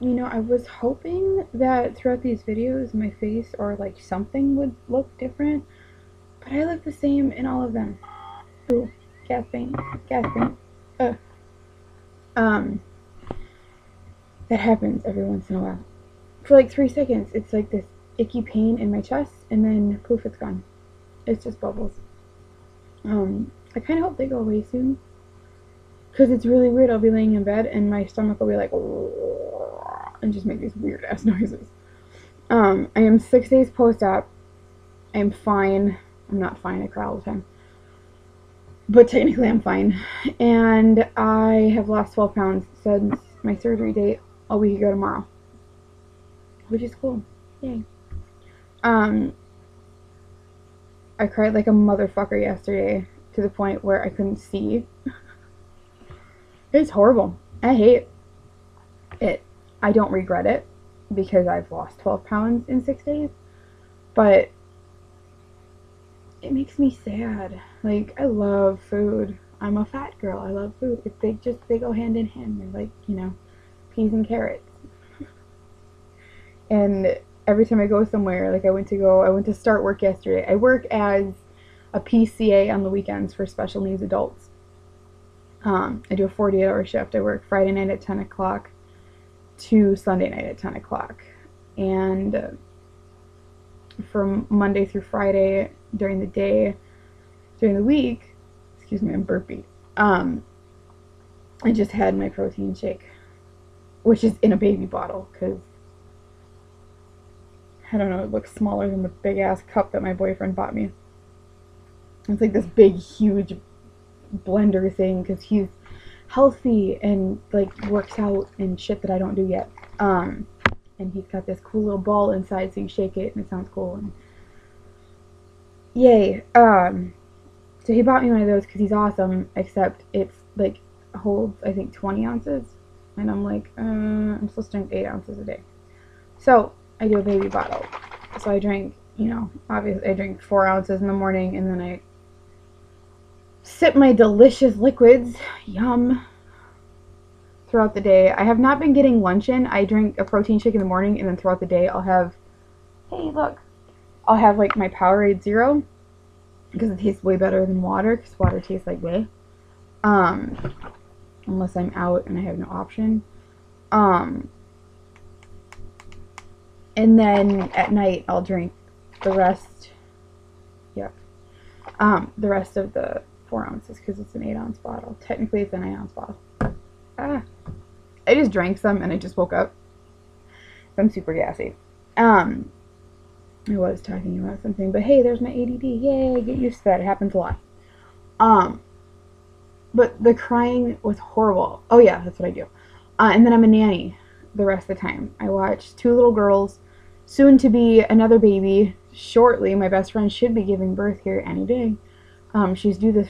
You know, I was hoping that throughout these videos my face or like something would look different, but I look the same in all of them. Ooh, gasping, gasping. Uh, um, that happens every once in a while. For like 3 seconds, it's like this icky pain in my chest, and then poof, it's gone. It's just bubbles. I kind of hope they go away soon, because it's really weird. I'll be laying in bed and my stomach will be like, and just make these weird ass noises. I am 6 days post-op. I'm fine. I'm not fine. I cry all the time. But technically I'm fine. And I have lost 12 pounds since my surgery date a week ago tomorrow. Which is cool. Yay. Um, I cried like a motherfucker yesterday to the point where I couldn't see. It's horrible. I hate it. I don't regret it because I've lost 12 pounds in 6 days. But it makes me sad. Like, I love food. I'm a fat girl. I love food. They go hand in hand. They're like, you know, peas and carrots. And every time I go somewhere, like I went to start work yesterday. I work as a PCA on the weekends for special needs adults. I do a 48-hour shift. I work Friday night at 10 o'clock to Sunday night at 10 o'clock. And from Monday through Friday during the day, during the week, excuse me, I'm burpy. I just had my protein shake, which is in a baby bottle, because I don't know, it looks smaller than the big ass cup that my boyfriend bought me. It's like this big, huge blender thing, because he's healthy and like works out and shit that I don't do yet. And he's got this cool little ball inside, so you shake it and it sounds cool. And yay. So he bought me one of those because he's awesome, except it's like holds I think 20 ounces, and I'm like, I'm supposed to drink 8 ounces a day. So I do a baby bottle. So I drink, you know, obviously I drink 4 ounces in the morning, and then I sip my delicious liquids, yum, throughout the day. I have not been getting lunch in. I drink a protein shake in the morning, and then throughout the day I'll have, hey look, I'll have like my Powerade Zero, because it tastes way better than water, because water tastes like bleh. Unless I'm out and I have no option. And then at night I'll drink the rest, yep, the rest of the 4 ounces, because it's an 8-ounce bottle. Technically it's an 9-ounce bottle. I just drank some and I just woke up. I'm super gassy. I was talking about something, but hey, there's my ADD. Yay, get used to that. It happens a lot. But the crying was horrible. Oh yeah, that's what I do. And then I'm a nanny the rest of the time. I watch 2 little girls, soon to be another baby shortly. My best friend should be giving birth here any day. She's due the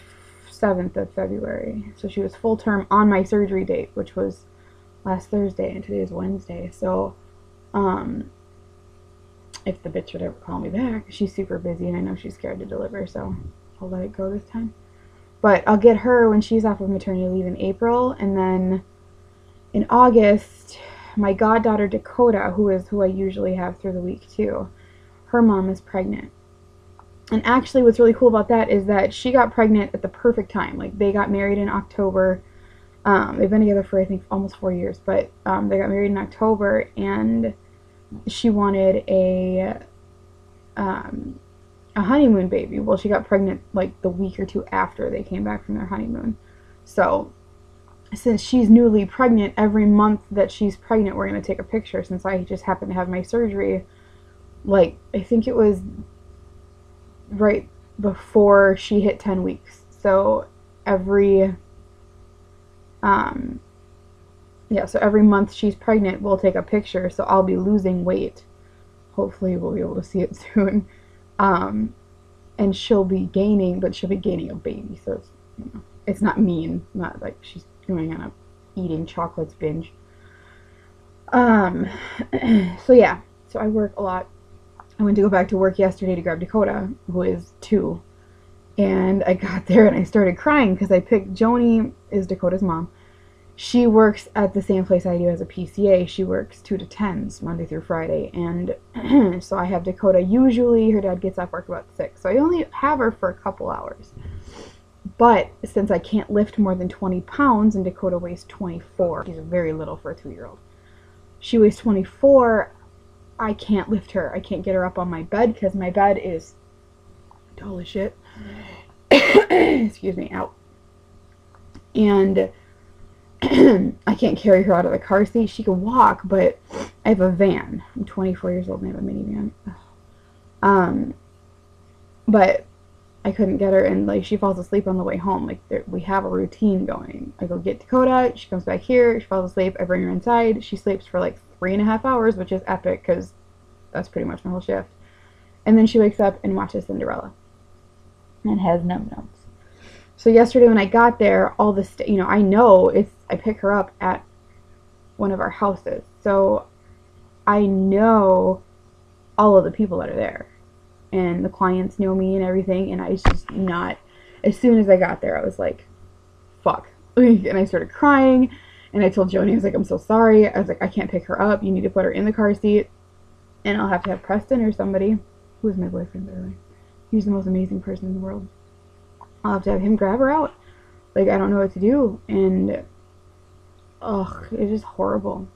7th of February. So she was full term on my surgery date, which was last Thursday, and today is Wednesday. So, if the bitch would ever call me back, she's super busy and I know she's scared to deliver, so I'll let it go this time. But I'll get her when she's off of maternity leave in April, and then in August, my goddaughter Dakota, who I usually have through the week too, her mom is pregnant. And actually what's really cool about that is that she got pregnant at the perfect time. Like, they got married in October. They've been together for I think almost 4 years, but they got married in October, and she wanted a honeymoon baby. Well, she got pregnant like the week or two after they came back from their honeymoon. So since she's newly pregnant, every month that she's pregnant, we're going to take a picture, since I just happened to have my surgery, like, I think it was right before she hit 10 weeks. So every so every month she's pregnant, we'll take a picture. So I'll be losing weight. Hopefully we'll be able to see it soon. And she'll be gaining, but she'll be gaining a baby. So it's, you know, it's not mean. Not like she's going on a eating chocolates binge. So yeah. So I work a lot. I went to go back to work yesterday to grab Dakota, who is 2. And I got there and I started crying because I picked, Joni is Dakota's mom. she works at the same place I do as a PCA. She works 2 to 10s Monday through Friday, and so I have Dakota. Usually her dad gets off work about 6, so I only have her for a couple hours. But since I can't lift more than 20 pounds and Dakota weighs 24, she's very little for a 2-year-old. She weighs 24, I can't lift her. I can't get her up on my bed because my bed is tall as shit. Excuse me, out. And I can't carry her out of the car seat. She can walk, but I have a van. I'm 24 years old and I have a minivan. But I couldn't get her, and like she falls asleep on the way home. Like we have a routine going. I go get Dakota, she comes back here, she falls asleep, I bring her inside, she sleeps for like 3.5 hours, which is epic because that's pretty much my whole shift. And then she wakes up and watches Cinderella and has num-nums. So yesterday when I got there, all this, I know I pick her up at one of our houses, so I know all of the people that are there. And the clients know me and everything, and I was just not, as soon as I got there, I was like, fuck. And I started crying, and I told Joni, I was like, I'm so sorry. I was like, I can't pick her up. You need to put her in the car seat, and I'll have to have Preston or somebody, who is my boyfriend, by the way. He's the most amazing person in the world. I'll have to have him grab her out. Like, I don't know what to do, and, ugh, it's just horrible.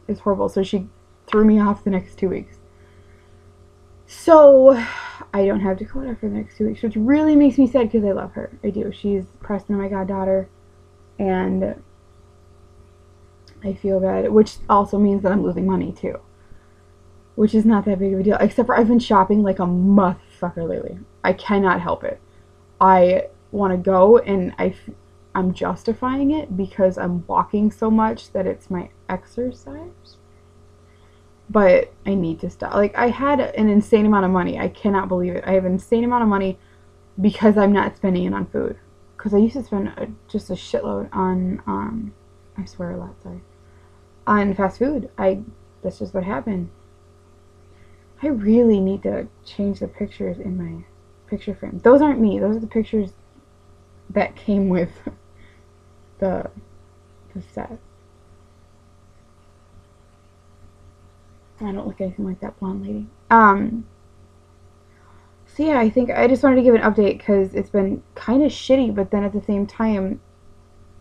It's horrible. So she threw me off the next 2 weeks. So, I don't have Dakota for the next 2 weeks, which really makes me sad because I love her. I do. She's Preston, my goddaughter, and I feel bad, which also means that I'm losing money too, which is not that big of a deal, except for I've been shopping like a motherfucker lately. I cannot help it. I want to go, and I'm justifying it because I'm walking so much that it's my exercise. But I need to stop. Like, I had an insane amount of money. I cannot believe it. I have an insane amount of money because I'm not spending it on food. Because I used to spend just a shitload on, I swear a lot, sorry, on fast food. That's just what happened. I really need to change the pictures in my picture frame. Those aren't me. Those are the pictures that came with the set. I don't look anything like that blonde lady. So yeah, I think I just wanted to give an update because it's been kind of shitty, but then at the same time,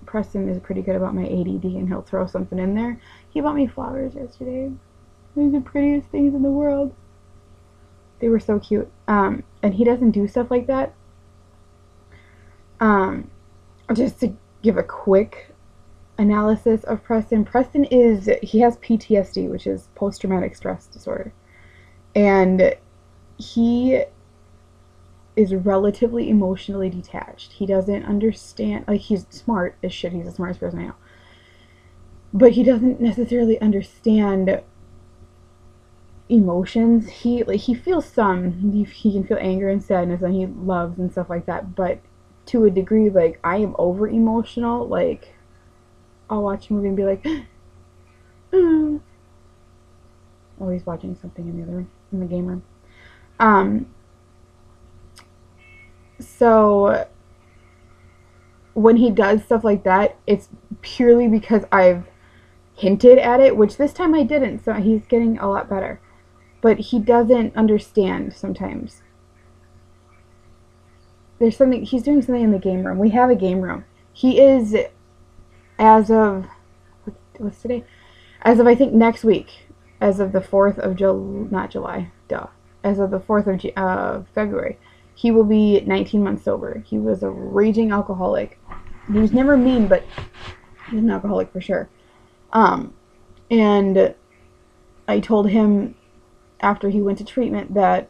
Preston is pretty good about my ADD and he'll throw something in there. He bought me flowers yesterday. They're the prettiest things in the world. They were so cute. And he doesn't do stuff like that. Just to give a quick analysis of Preston. Preston he has PTSD, which is post-traumatic stress disorder. And he is relatively emotionally detached. He doesn't understand, like, he's smart as shit. He's the smartest person I know. But he doesn't necessarily understand emotions. He feels some. He can feel anger and sadness, and he loves and stuff like that. But to a degree, like, I am over emotional. Like, I'll watch a movie and be like, oh, he's watching something in the other room, in the game room. So when he does stuff like that, it's purely because I've hinted at it, which this time I didn't, so he's getting a lot better. But he doesn't understand sometimes. He's doing something in the game room. We have a game room. He is, as of, what's today? As of, I think, next week, as of the 4th of as of the 4th of February, he will be 19 months sober. He was a raging alcoholic. He was never mean, but he was an alcoholic for sure. And I told him after he went to treatment that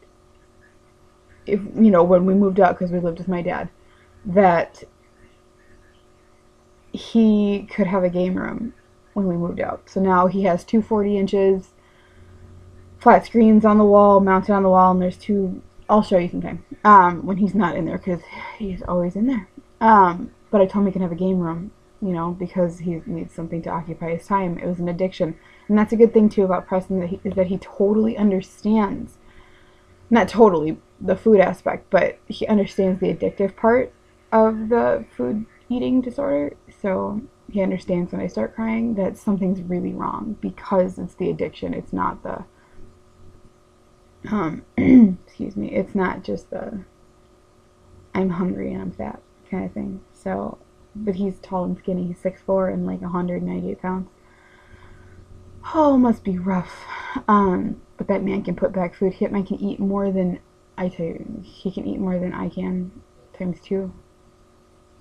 if, when we moved out, because we lived with my dad, that he could have a game room when we moved out. So now he has two 40 inches flat screens on the wall, mounted on the wall, and there's two. I'll show you sometime when he's not in there, because he's always in there. But I told him he can have a game room, because he needs something to occupy his time. It was an addiction. And that's a good thing, too, about Preston, is that he totally understands, not totally the food aspect, but he understands the addictive part of the food eating disorder. So he understands when I start crying that something's really wrong, because it's the addiction. It's not the excuse me, it's not just the I'm hungry and I'm fat kind of thing. So, but he's tall and skinny. He's 6'4" and like 198 pounds. Oh, must be rough. But that man can put back food. That man can eat more than he can eat more than I can, times 2.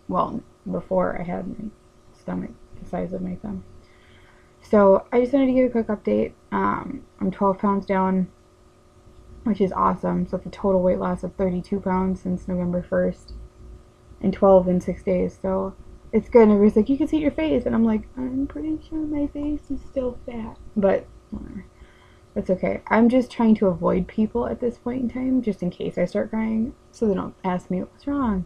Well, before I had my stomach the size of my thumb. So I just wanted to give a quick update. I'm 12 pounds down, which is awesome. So it's a total weight loss of 32 pounds since November 1st, and 12 in 6 days. So it's good. And everybody's like, you can see your face. And I'm like, I'm pretty sure my face is still fat. But whatever. That's okay. I'm just trying to avoid people at this point in time, just in case I start crying, so they don't ask me what's wrong.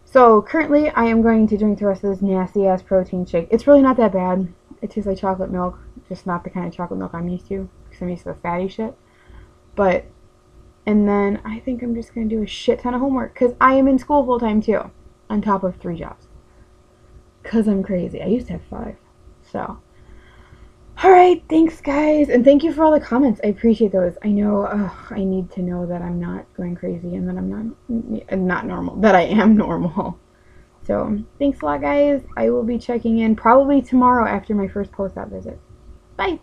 So currently I am going to drink the rest of this nasty ass protein shake. It's really not that bad. It tastes like chocolate milk, just not the kind of chocolate milk I'm used to, because I'm used to the fatty shit. But, and then I think I'm just going to do a shit ton of homework, because I am in school full time too, on top of 3 jobs. Because I'm crazy. I used to have 5. So, alright, thanks guys, and thank you for all the comments. I appreciate those. I know, I need to know that I'm not going crazy, and that I'm not normal, that I am normal. So, thanks a lot guys. I will be checking in probably tomorrow after my first post-op visit. Bye!